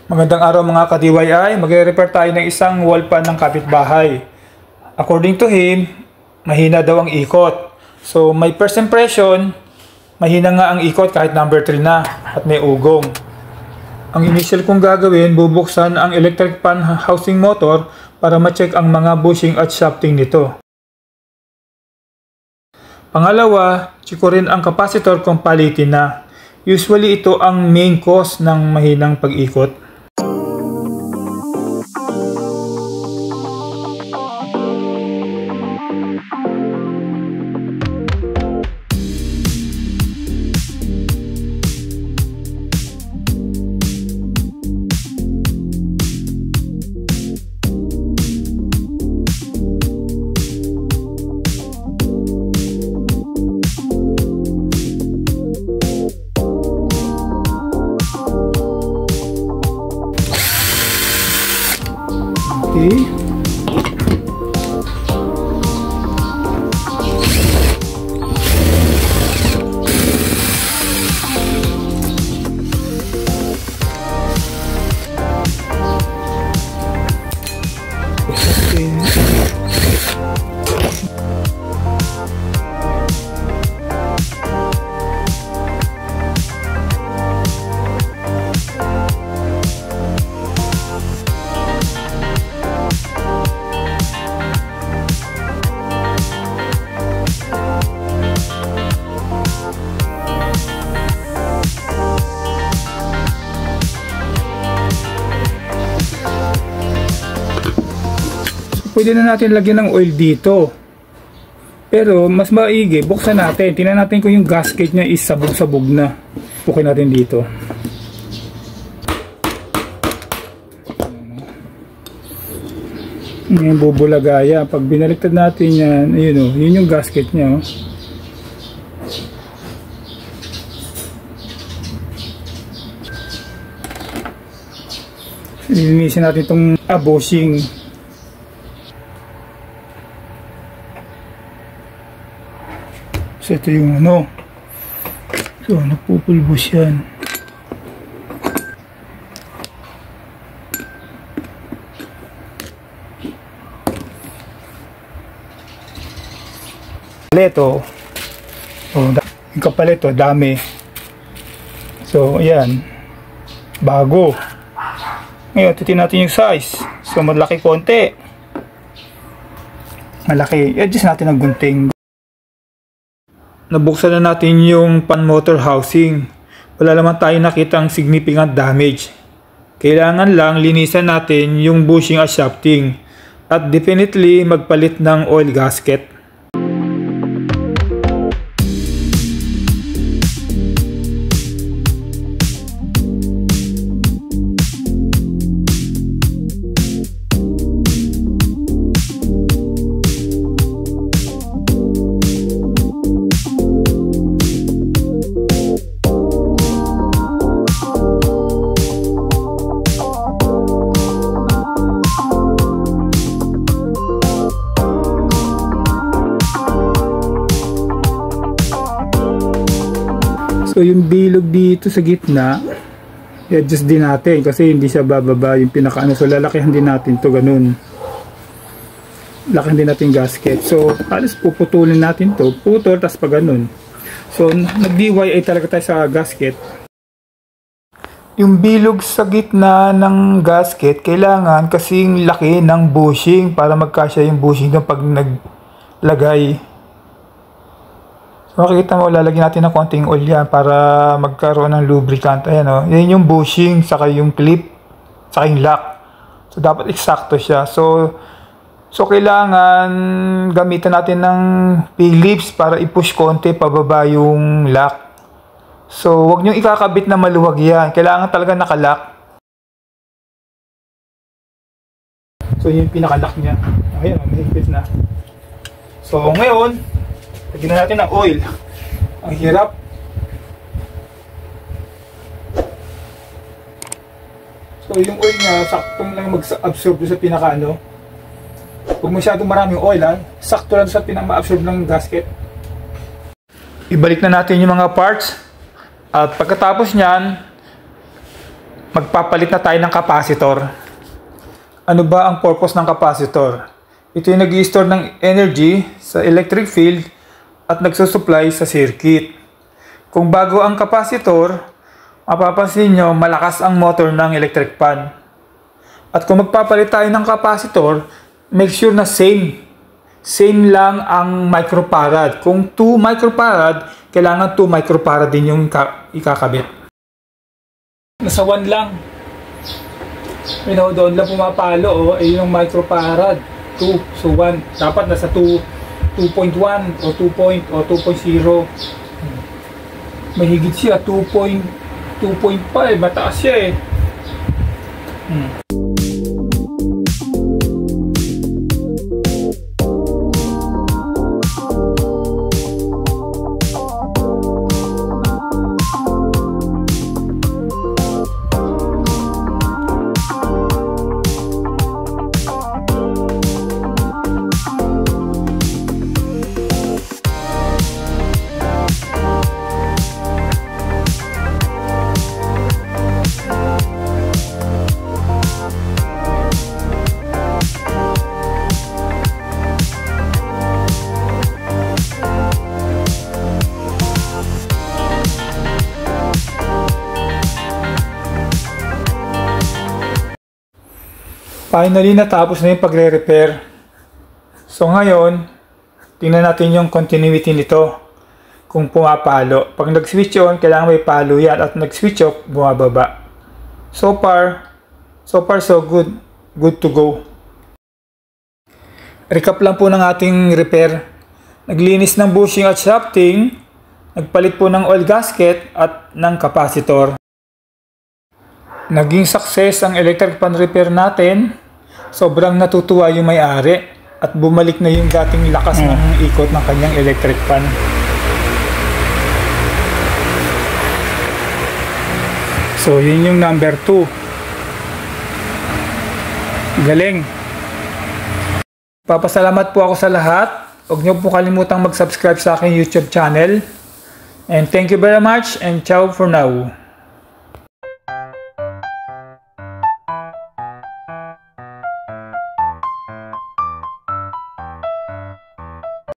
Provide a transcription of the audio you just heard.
Magandang araw mga ka-DIY, magre-repair tayo ng isang wall fan ng kapitbahay. According to him, mahina daw ang ikot. So my first impression, mahina nga ang ikot kahit number 3 na at may ugong. Ang initial kong gagawin, bubuksan ang electric fan housing motor para ma-check ang mga bushing at shafting nito. Pangalawa, check ko rin ang capacitor kung palitin na. Usually ito ang main cause ng mahinang pag-ikot. Okay. Pwede na natin lagyan ng oil dito. Pero mas maigi, buksan natin. Tingnan natin kung yung gasket niya is sabog-sabog na. Pukin natin dito. Ngayon bubulagaya. Pag binaliktad natin yan, ayun o, yun yung gasket niya o. Linisin natin itong bushing. So ito yung ano. So nagpupulbos yan. Paleto. Oh, yung kapaleto dami. So ayan. Bago. Ngayon titingnan natin yung size. So malaki konti. Malaki. I-adjust natin ang gunting. Nabuksan na natin yung fan motor housing. Wala naman tayo nakitang significant damage. Kailangan lang linisan natin yung bushing at shafting. At definitely magpalit ng oil gasket. So yung bilog dito sa gitna, i-adjust din natin kasi hindi siya bababa yung pinakaano. So lalakihan din natin to ganun. Lakihan din natin gasket. So halos puputulin natin to. Putol, tas pa ganun. So nag-DIY talaga tayo sa gasket. Yung bilog sa gitna ng gasket, kailangan kasing laki ng bushing para magkasya yung bushing doon pag naglagay. Makikita mo, lalagyan natin ng konting oil yan para magkaroon ng lubricant. Ayan o, yan yung bushing, saka yung clip, saka yung lock. So dapat eksakto siya. So kailangan gamitan natin ng Phillips para i-push konti pababa yung lock. So wag nyo ikakabit na maluwag yan. Kailangan talaga nakalock. So yun yung pinakalock niya. Ayan o, mahigpit na. So ngayon, lagyan na natin ng oil. Ang hirap. So yung oil niya, saktong lang mag-absorb sa pinaka-ano. Huwag masyadong maraming oil ha. Sakto lang sa pinaka-absorb ng gasket. Ibalik na natin yung mga parts. At pagkatapos nyan, magpapalit na tayo ng capacitor. Ano ba ang purpose ng capacitor? Ito yung nag-i-store ng energy sa electric field at nagsusupply sa circuit. Kung bago ang capacitor, mapapansin nyo malakas ang motor ng electric fan. At kung magpapalit tayo ng capacitor, make sure na same lang ang microfarad. Kung 2 microfarad, kailangan 2 microfarad din yung ikakabit. Nasa 1 lang. Doon lang pumapalo, yung microfarad. 2. So 1. Dapat nasa 2.1 o 2.0. Mahigit siya. 2.5. Mataas siya eh. Finally, natapos na yung pagre-repair. So ngayon, tingnan natin yung continuity nito. Kung pumapalo. Pag nag-switch on, kailangan may palo yan. At nag-switch off, bumababa. So far so good. Good to go. Recap lang po ng ating repair. Naglinis ng bushing at shafting. Nagpalit po ng oil gasket at ng capacitor. Naging success ang electric fan repair natin. Sobrang natutuwa yung may-ari at bumalik na yung dating lakas ng ikot ng kanyang electric fan. So yun yung number 2. Galing. Papasalamat po ako sa lahat. Huwag niyo po kalimutang mag-subscribe sa aking YouTube channel. And thank you very much and ciao for now.